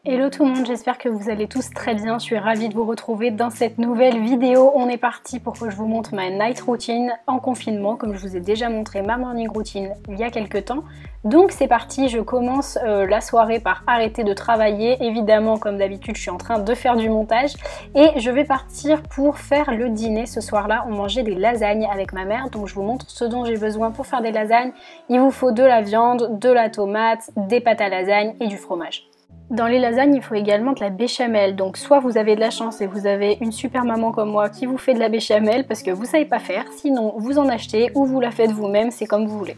Hello tout le monde, j'espère que vous allez tous très bien. Je suis ravie de vous retrouver dans cette nouvelle vidéo. On est parti pour que je vous montre ma night routine en confinement, comme je vous ai déjà montré ma morning routine il y a quelques temps. Donc c'est parti, je commence la soirée par arrêter de travailler. Évidemment, comme d'habitude, je suis en train de faire du montage et je vais partir pour faire le dîner. Ce soir-là, on mangeait des lasagnes avec ma mère, donc je vous montre ce dont j'ai besoin pour faire des lasagnes. Il vous faut de la viande, de la tomate, des pâtes à lasagne et du fromage. Dans les lasagnes, il faut également de la béchamel, donc soit vous avez de la chance et vous avez une super maman comme moi qui vous fait de la béchamel parce que vous savez pas faire, sinon vous en achetez ou vous la faites vous-même, c'est comme vous voulez.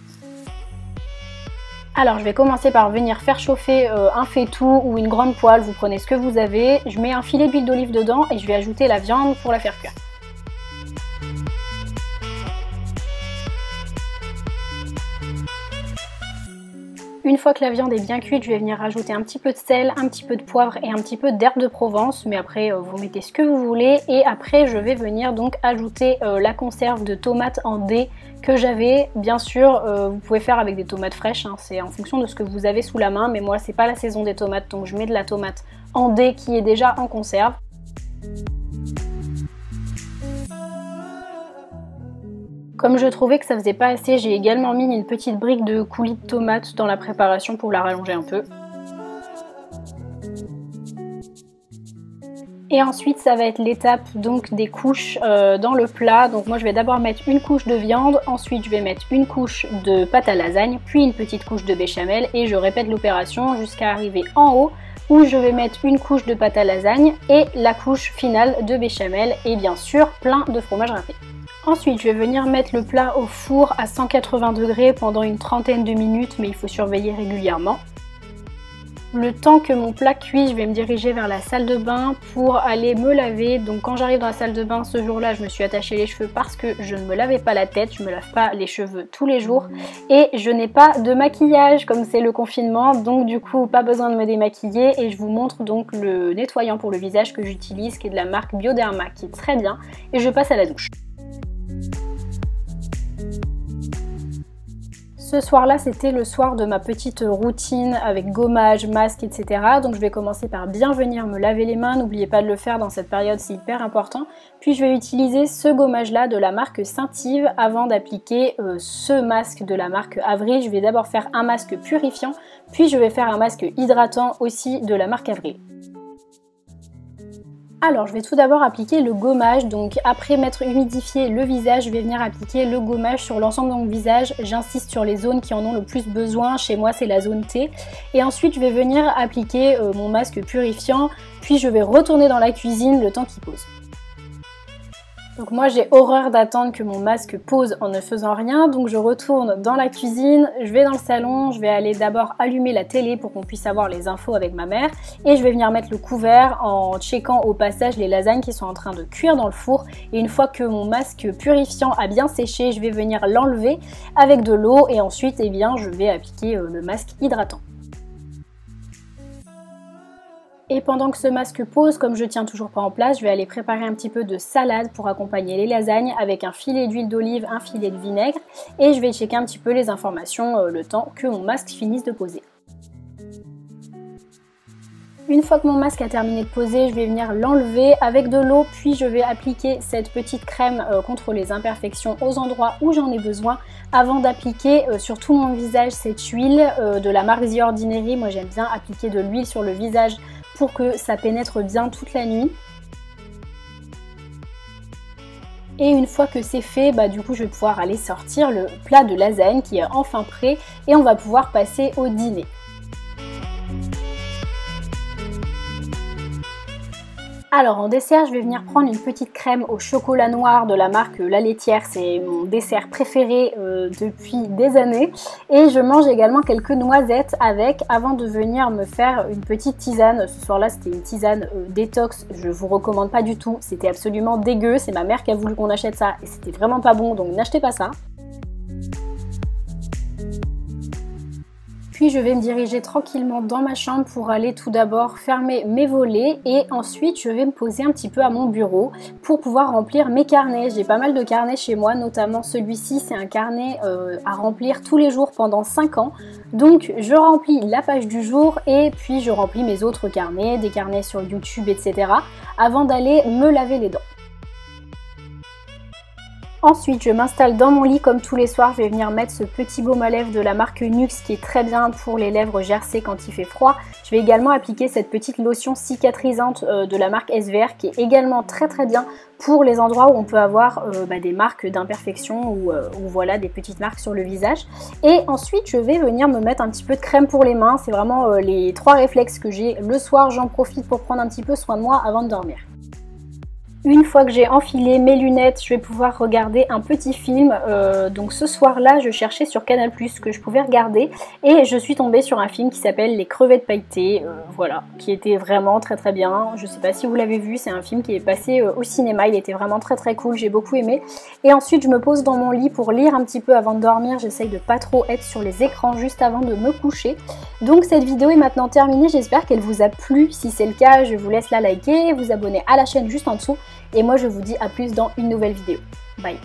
Alors je vais commencer par venir faire chauffer un faitout ou une grande poêle, vous prenez ce que vous avez, je mets un filet d'huile d'olive dedans et je vais ajouter la viande pour la faire cuire. Une fois que la viande est bien cuite, je vais venir rajouter un petit peu de sel, un petit peu de poivre et un petit peu d'herbe de Provence, mais après vous mettez ce que vous voulez. Et après je vais venir donc ajouter la conserve de tomates en dés que j'avais. Bien sûr, vous pouvez faire avec des tomates fraîches, hein, c'est en fonction de ce que vous avez sous la main, mais moi c'est pas la saison des tomates, donc je mets de la tomate en dés qui est déjà en conserve. Comme je trouvais que ça faisait pas assez, j'ai également mis une petite brique de coulis de tomate dans la préparation pour la rallonger un peu. Et ensuite ça va être l'étape donc des couches dans le plat. Donc moi je vais d'abord mettre une couche de viande, ensuite je vais mettre une couche de pâte à lasagne, puis une petite couche de béchamel et je répète l'opération jusqu'à arriver en haut où je vais mettre une couche de pâte à lasagne et la couche finale de béchamel et bien sûr plein de fromage râpé. Ensuite, je vais venir mettre le plat au four à 180 degrés pendant une trentaine de minutes, mais il faut surveiller régulièrement. Le temps que mon plat cuit, je vais me diriger vers la salle de bain pour aller me laver. Donc quand j'arrive dans la salle de bain, ce jour-là, je me suis attaché les cheveux parce que je ne me lavais pas la tête, je ne me lave pas les cheveux tous les jours. Et je n'ai pas de maquillage comme c'est le confinement, donc du coup, pas besoin de me démaquiller. Et je vous montre donc le nettoyant pour le visage que j'utilise, qui est de la marque Bioderma, qui est très bien. Et je passe à la douche. Ce soir-là, c'était le soir de ma petite routine avec gommage, masque, etc. Donc je vais commencer par bien venir me laver les mains. N'oubliez pas de le faire dans cette période, c'est hyper important. Puis je vais utiliser ce gommage-là de la marque Saint-Yves avant d'appliquer ce masque de la marque Avril. Je vais d'abord faire un masque purifiant, puis je vais faire un masque hydratant aussi de la marque Avril. Alors je vais tout d'abord appliquer le gommage, donc après m'être humidifié le visage, je vais venir appliquer le gommage sur l'ensemble de mon visage. J'insiste sur les zones qui en ont le plus besoin, chez moi c'est la zone T. Et ensuite je vais venir appliquer mon masque purifiant, puis je vais retourner dans la cuisine le temps qu'il pose. Donc moi j'ai horreur d'attendre que mon masque pose en ne faisant rien, donc je retourne dans la cuisine, je vais dans le salon, je vais aller d'abord allumer la télé pour qu'on puisse avoir les infos avec ma mère et je vais venir mettre le couvert en checkant au passage les lasagnes qui sont en train de cuire dans le four et une fois que mon masque purifiant a bien séché, je vais venir l'enlever avec de l'eau et ensuite eh bien, je vais appliquer le masque hydratant. Et pendant que ce masque pose, comme je tiens toujours pas en place, je vais aller préparer un petit peu de salade pour accompagner les lasagnes avec un filet d'huile d'olive, un filet de vinaigre et je vais checker un petit peu les informations le temps que mon masque finisse de poser. Une fois que mon masque a terminé de poser, je vais venir l'enlever avec de l'eau, puis je vais appliquer cette petite crème contre les imperfections aux endroits où j'en ai besoin avant d'appliquer sur tout mon visage cette huile de la marque The Ordinary. Moi j'aime bien appliquer de l'huile sur le visage pour que ça pénètre bien toute la nuit. Et une fois que c'est fait, du coup je vais pouvoir aller sortir le plat de lasagne qui est enfin prêt et on va pouvoir passer au dîner. Alors en dessert, je vais venir prendre une petite crème au chocolat noir de la marque La Laitière, c'est mon dessert préféré depuis des années. Et je mange également quelques noisettes avec avant de venir me faire une petite tisane. Ce soir-là, c'était une tisane détox, je vous recommande pas du tout, c'était absolument dégueu, c'est ma mère qui a voulu qu'on achète ça et c'était vraiment pas bon, donc n'achetez pas ça. Puis je vais me diriger tranquillement dans ma chambre pour aller tout d'abord fermer mes volets et ensuite je vais me poser un petit peu à mon bureau pour pouvoir remplir mes carnets. J'ai pas mal de carnets chez moi, notamment celui-ci, c'est un carnet à remplir tous les jours pendant 5 ans. Donc je remplis la page du jour et puis je remplis mes autres carnets, des carnets sur YouTube, etc. avant d'aller me laver les dents. Ensuite, je m'installe dans mon lit comme tous les soirs, je vais venir mettre ce petit baume à lèvres de la marque Nuxe qui est très bien pour les lèvres gercées quand il fait froid. Je vais également appliquer cette petite lotion cicatrisante de la marque SVR qui est également très bien pour les endroits où on peut avoir des marques d'imperfection ou voilà des petites marques sur le visage. Et ensuite, je vais venir me mettre un petit peu de crème pour les mains. C'est vraiment les 3 réflexes que j'ai le soir. J'en profite pour prendre un petit peu soin de moi avant de dormir. Une fois que j'ai enfilé mes lunettes, je vais pouvoir regarder un petit film. Donc ce soir-là, je cherchais sur Canal+ ce que je pouvais regarder et je suis tombée sur un film qui s'appelle Les Crevettes Pailletées, voilà, qui était vraiment très bien. Je sais pas si vous l'avez vu, c'est un film qui est passé au cinéma, il était vraiment très cool, j'ai beaucoup aimé. Et ensuite, je me pose dans mon lit pour lire un petit peu avant de dormir. J'essaye de pas trop être sur les écrans juste avant de me coucher. Donc cette vidéo est maintenant terminée, j'espère qu'elle vous a plu. Si c'est le cas, je vous laisse la liker, vous abonner à la chaîne juste en dessous. Et moi je vous dis à plus dans une nouvelle vidéo. Bye!